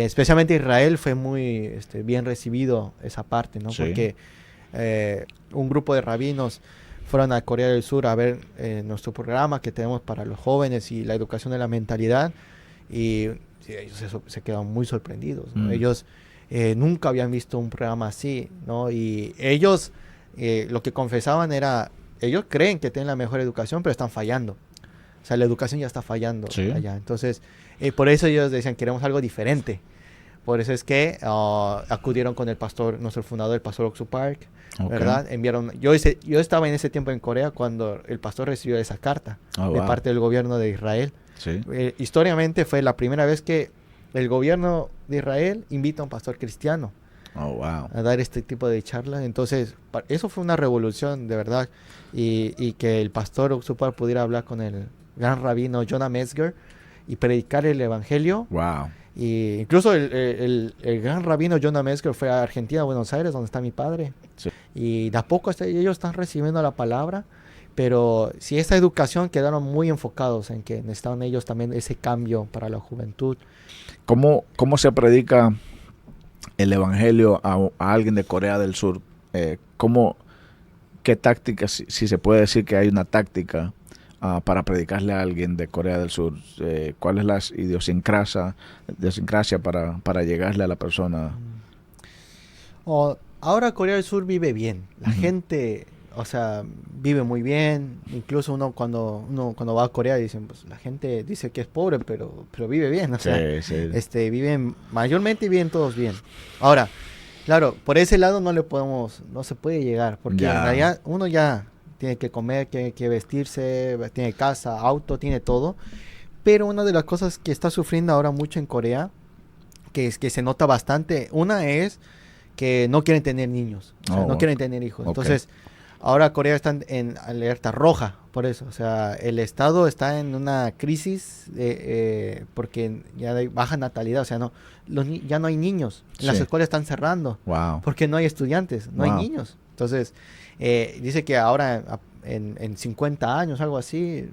especialmente Israel fue muy bien recibido esa parte, ¿no? Sí. Porque un grupo de rabinos fueron a Corea del Sur a ver nuestro programa que tenemos para los jóvenes y la educación de la mentalidad, y sí, ellos se quedaron muy sorprendidos, ¿no? Ellos nunca habían visto un programa así, ¿no? Y ellos lo que confesaban era, ellos creen que tienen la mejor educación, pero están fallando. O sea, la educación ya está fallando Sí. allá. Entonces, por eso ellos decían, queremos algo diferente. Por eso es que acudieron con el pastor, nuestro fundador, el pastor Oksu Park, ¿verdad? Enviaron, yo estaba en ese tiempo en Corea cuando el pastor recibió esa carta de parte del gobierno de Israel. Sí. Históricamente fue la primera vez que el gobierno de Israel invita a un pastor cristiano a dar este tipo de charlas. Entonces, eso fue una revolución, de verdad. Y que el pastor Oksu Park pudiera hablar con el gran rabino Jonah Metzger y predicar el evangelio. Wow. Y incluso el gran rabino Jonah Metzger fue a Argentina, a Buenos Aires, donde está mi padre. Sí. Y de a poco ellos están recibiendo la palabra, pero si esta educación quedaron muy enfocados en que necesitaban ellos también ese cambio para la juventud. ¿Cómo se predica el evangelio a alguien de Corea del Sur? ¿Qué táctica, si se puede decir que hay una táctica para predicarle a alguien de Corea del Sur? ¿Cuál es la idiosincrasia para llegarle a la persona? Ahora Corea del Sur vive bien. La gente, o sea, vive muy bien. Incluso uno cuando va a Corea dicen, pues la gente dice que es pobre, pero vive bien. O sea, mayormente viven todos bien. Ahora, claro, por ese lado no se puede llegar, porque en realidad uno ya tiene que comer, tiene que vestirse, tiene casa, auto, tiene todo. Pero una de las cosas que está sufriendo ahora mucho en Corea, que se nota bastante, una es que no quieren tener niños, o sea, no quieren tener hijos. Entonces, ahora Corea está en alerta roja, por eso. O sea, el Estado está en una crisis porque ya hay baja natalidad, o sea, ya no hay niños. Las escuelas están cerrando porque no hay estudiantes, no hay niños. Entonces, dice que ahora en 50 años, algo así,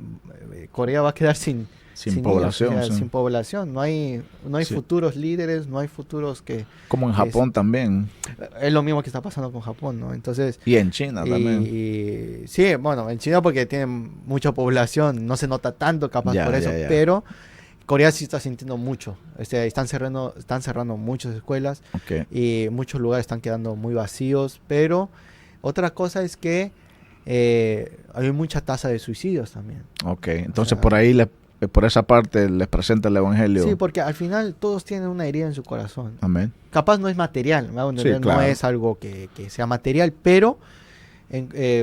Corea va a quedar sin población. Niños, o sea, sin población. No hay futuros líderes, no hay futuros que... Como en Japón también. Es lo mismo que está pasando con Japón, ¿no? Entonces... Y en China también. Sí, bueno, en China porque tienen mucha población, no se nota tanto capaz por eso, pero Corea sí está sintiendo mucho. Están cerrando muchas escuelas y muchos lugares están quedando muy vacíos, pero otra cosa es que hay mucha tasa de suicidios también. Entonces por ahí por esa parte les presenta el evangelio. Sí, porque al final todos tienen una herida en su corazón. Amén. Capaz no es material, ¿no? Sí, claro. No es algo que sea material, pero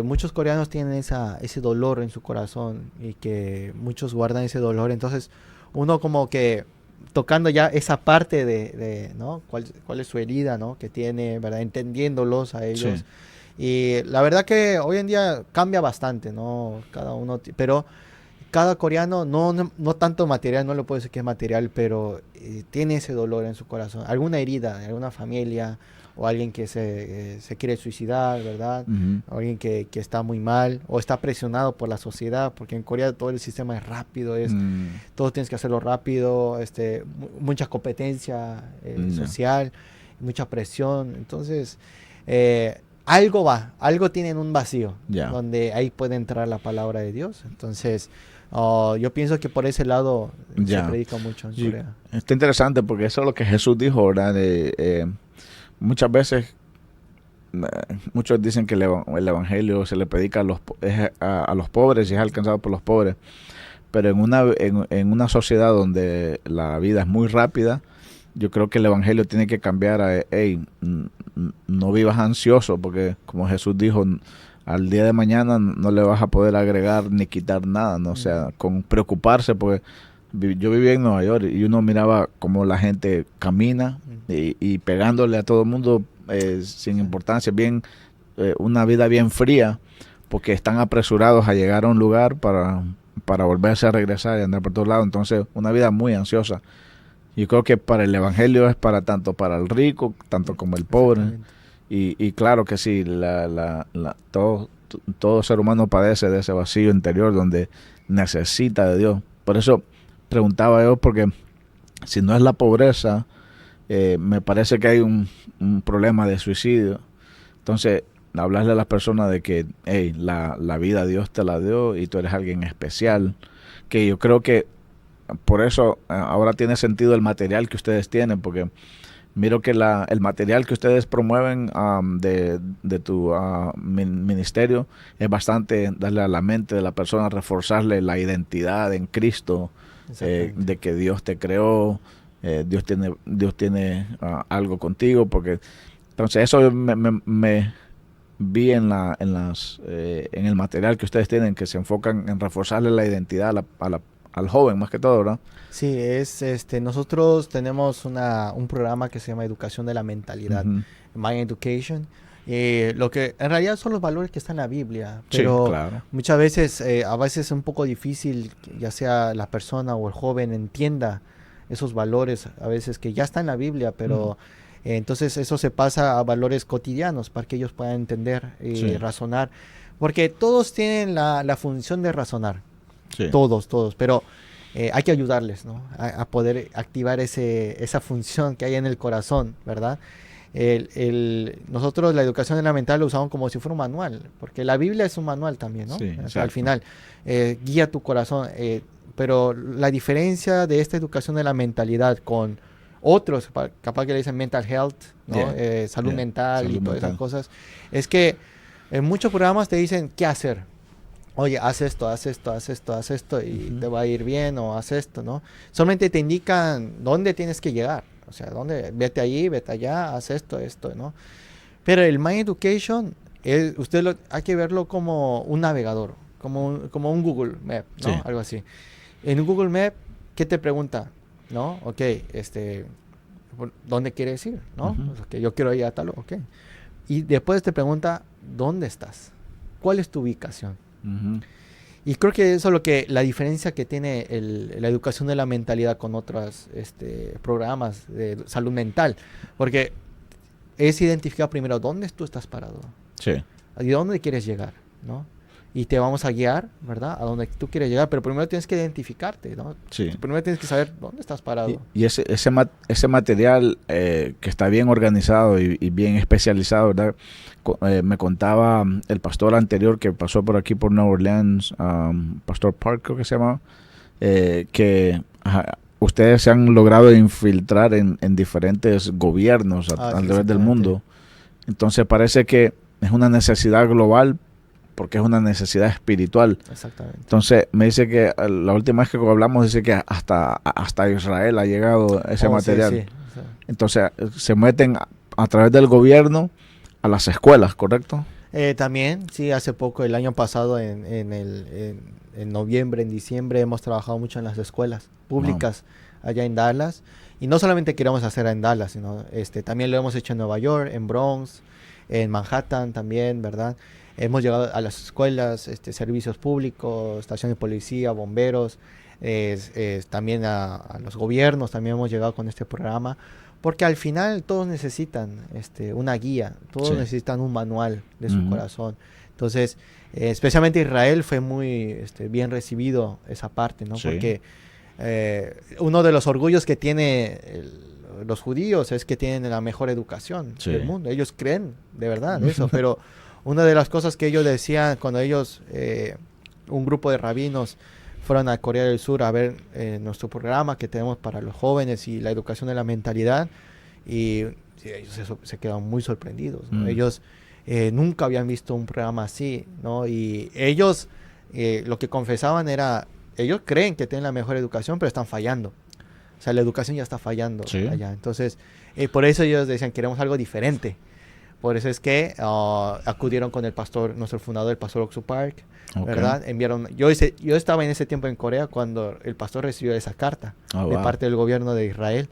muchos coreanos tienen ese dolor en su corazón y que muchos guardan ese dolor. Entonces uno como que tocando ya esa parte de ¿no? ¿Cuál es su herida, ¿no? Que tiene, ¿verdad? Entendiéndolos a ellos. Sí. Y la verdad que hoy en día cambia bastante, ¿no? Cada uno, pero cada coreano, no tanto material, no lo puedo decir que es material, pero tiene ese dolor en su corazón. Alguna herida de alguna familia, o alguien que se quiere suicidar, ¿verdad? O alguien que está muy mal, o está presionado por la sociedad, porque en Corea todo el sistema es rápido, todo tienes que hacerlo rápido, mucha competencia social, mucha presión. Entonces, algo tienen un vacío, donde ahí puede entrar la palabra de Dios. Entonces, yo pienso que por ese lado se predica mucho en Corea. Está interesante porque eso es lo que Jesús dijo, ¿verdad? Muchas veces, muchos dicen que el evangelio se le predica a los pobres y es alcanzado por los pobres. Pero en una sociedad donde la vida es muy rápida, yo creo que el evangelio tiene que cambiar a, no vivas ansioso, porque como Jesús dijo, al día de mañana no le vas a poder agregar ni quitar nada, ¿no? O sea, con preocuparse, porque yo vivía en Nueva York y uno miraba cómo la gente camina y pegándole a todo el mundo sin importancia, una vida bien fría, porque están apresurados a llegar a un lugar para volverse a regresar y andar por todos lados. Entonces, una vida muy ansiosa. Yo creo que para el evangelio es tanto para el rico, tanto como el pobre. Y claro que sí, todo ser humano padece de ese vacío interior donde necesita de Dios. Por eso preguntaba yo, porque si no es la pobreza, me parece que hay un problema de suicidio. Entonces, hablarle a las personas de que, hey, la vida Dios te la dio y tú eres alguien especial, que yo creo que por eso ahora tiene sentido el material que ustedes tienen, porque miro que el material que ustedes promueven de tu ministerio es bastante darle a la mente de la persona, reforzarle la identidad en Cristo, de que Dios te creó, Dios tiene algo contigo, porque entonces eso me vi en el material que ustedes tienen, que se enfocan en reforzarle la identidad al joven más que todo, ¿verdad? Sí, nosotros tenemos un programa que se llama Educación de la Mentalidad, My Education. Lo que en realidad son los valores que están en la Biblia, pero sí, claro. muchas veces, a veces es un poco difícil, ya sea la persona o el joven entienda esos valores, a veces que ya están en la Biblia, pero entonces eso se pasa a valores cotidianos para que ellos puedan entender y razonar, porque todos tienen la función de razonar, todos, pero hay que ayudarles, ¿no? A poder activar esa función que hay en el corazón, ¿verdad? Nosotros la educación de la mental lo usamos como si fuera un manual, porque la Biblia es un manual también, ¿no? Sí, o sea, al final, guía tu corazón, pero la diferencia de esta educación de la mentalidad con otros, capaz que le dicen mental health, ¿no? Salud mental y todas esas cosas, es que en muchos programas te dicen qué hacer. Oye, haz esto, haz esto, haz esto, haz esto y te va a ir bien, o haz esto, ¿no? Solamente te indican dónde tienes que llegar. O sea, vete allí, vete allá, haz esto, ¿no? Pero el My Education, hay que verlo como un navegador, como un Google Map, ¿no? Sí. Algo así. En un Google Map, ¿qué te pregunta? ¿No? Ok, ¿dónde quieres ir? ¿No? Pues, okay, yo quiero ir a tal, ok. Y después te pregunta, ¿dónde estás? ¿Cuál es tu ubicación? Y creo que eso es la diferencia que tiene la educación de la mentalidad con otros programas de salud mental, porque es identificar primero dónde tú estás parado, y dónde quieres llegar, ¿no? Y te vamos a guiar, ¿verdad? A donde tú quieres llegar, pero primero tienes que identificarte, ¿no? Primero tienes que saber dónde estás parado. Y ese material que está bien organizado y bien especializado, ¿verdad? Me contaba el pastor anterior que pasó por aquí por Nueva Orleans, Pastor Park creo que se llama, que ustedes se han logrado infiltrar en diferentes gobiernos alrededor del mundo. Entonces parece que es una necesidad global, porque es una necesidad espiritual. Exactamente. Entonces me dice que la última vez que hablamos dice que hasta Israel ha llegado ese material. Sí. Entonces se meten a través del gobierno a las escuelas, ¿correcto? También, sí, hace poco, el año pasado, en noviembre, en diciembre, hemos trabajado mucho en las escuelas públicas allá en Dallas. Y no solamente queremos hacer en Dallas, sino también lo hemos hecho en Nueva York, en Bronx, en Manhattan también, ¿verdad? Hemos llegado a las escuelas, servicios públicos, estaciones de policía, bomberos, también a los gobiernos, también hemos llegado con este programa, porque al final todos necesitan una guía, todos necesitan un manual de su corazón. Entonces, especialmente Israel fue muy bien recibido esa parte, ¿no? Porque uno de los orgullos que tiene los judíos es que tienen la mejor educación del mundo. Ellos creen de verdad eso, pero una de las cosas que ellos decían cuando ellos, un grupo de rabinos, fueron a Corea del Sur a ver nuestro programa que tenemos para los jóvenes y la educación de la mentalidad, y ellos se quedaron muy sorprendidos, ¿no? Ellos nunca habían visto un programa así, ¿no? Y ellos lo que confesaban era, ellos creen que tienen la mejor educación, pero están fallando. O sea, la educación ya está fallando allá. Entonces, por eso ellos decían, queremos algo diferente. Por eso es que acudieron con el pastor, nuestro fundador, el pastor Oksu Park, ¿verdad? Yo estaba en ese tiempo en Corea cuando el pastor recibió esa carta de parte del gobierno de Israel.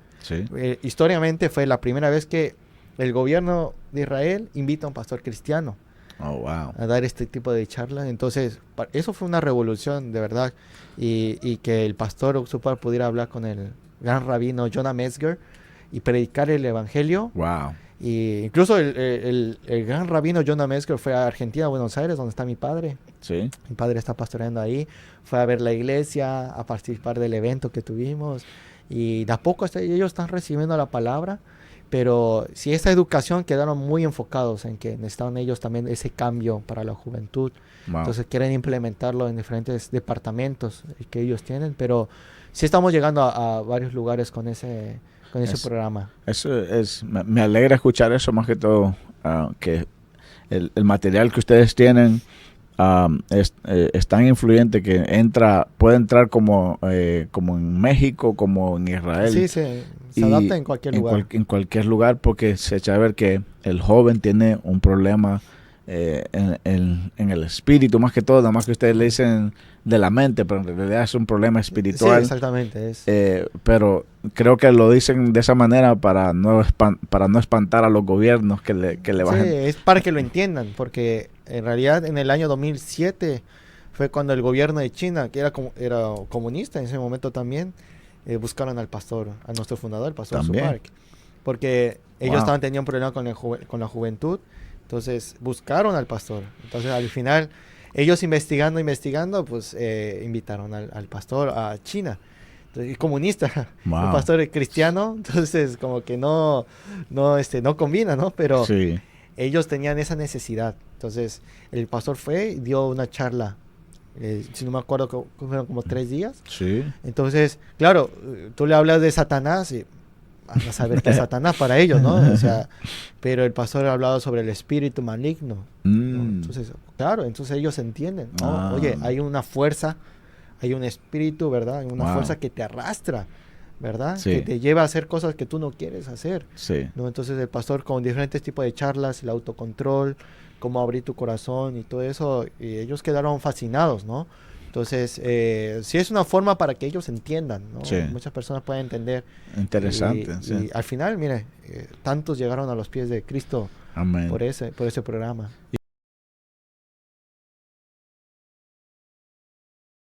Históricamente fue la primera vez que el gobierno de Israel invita a un pastor cristiano a dar este tipo de charlas. Entonces, eso fue una revolución, de verdad. Y que el pastor Oksu Park pudiera hablar con el gran rabino Jonah Metzger y predicar el evangelio. Y incluso el gran rabino Jonah Metzger fue a Argentina, a Buenos Aires, donde está mi padre. Mi padre está pastoreando ahí. Fue a ver la iglesia, a participar del evento que tuvimos. Y de a poco ellos están recibiendo la palabra, pero si esa educación quedaron muy enfocados en que necesitaban ellos también ese cambio para la juventud. Wow. Entonces quieren implementarlo en diferentes departamentos que ellos tienen, pero sí estamos llegando a varios lugares con ese programa. Eso me alegra escuchar eso, más que todo, que el material que ustedes tienen es tan influyente que puede entrar como en México, como en Israel. Sí, se adapta en cualquier lugar. En cualquier lugar, porque se echa a ver que el joven tiene un problema en el espíritu, más que todo, nada más que ustedes le dicen de la mente, pero en realidad es un problema espiritual. Sí, exactamente. Pero creo que lo dicen de esa manera para no espantar a los gobiernos que le bajen. Sí, es para que lo entiendan, porque en realidad en el año 2007 fue cuando el gobierno de China, que era comunista en ese momento también, buscaron al pastor, a nuestro fundador, el pastor Supark, porque ellos tenían un problema con la juventud. Entonces buscaron al pastor. Entonces al final ellos investigando, pues invitaron al pastor a China. Entonces, comunista, wow. El pastor es cristiano, entonces como que no combina, ¿no? Pero sí. Ellos tenían esa necesidad. Entonces el pastor fue y dio una charla. Si no me acuerdo, fueron como 3 días. Sí. Entonces, claro, tú le hablas de Satanás y van a saber que es Satanás para ellos, ¿no? O sea, pero el pastor ha hablado sobre el espíritu maligno, ¿no? Entonces, claro, entonces ellos entienden, ¿no? Oye, hay una fuerza, hay un espíritu, ¿verdad? Hay una fuerza que te arrastra, ¿verdad? Sí. Que te lleva a hacer cosas que tú no quieres hacer, sí. ¿no? Entonces el pastor con diferentes tipos de charlas, el autocontrol, cómo abrir tu corazón y todo eso, y ellos quedaron fascinados, ¿no? Entonces, sí es una forma para que ellos entiendan, ¿no? Sí. Muchas personas pueden entender. Interesante. Y al final, mire, tantos llegaron a los pies de Cristo. Amén. Por ese programa.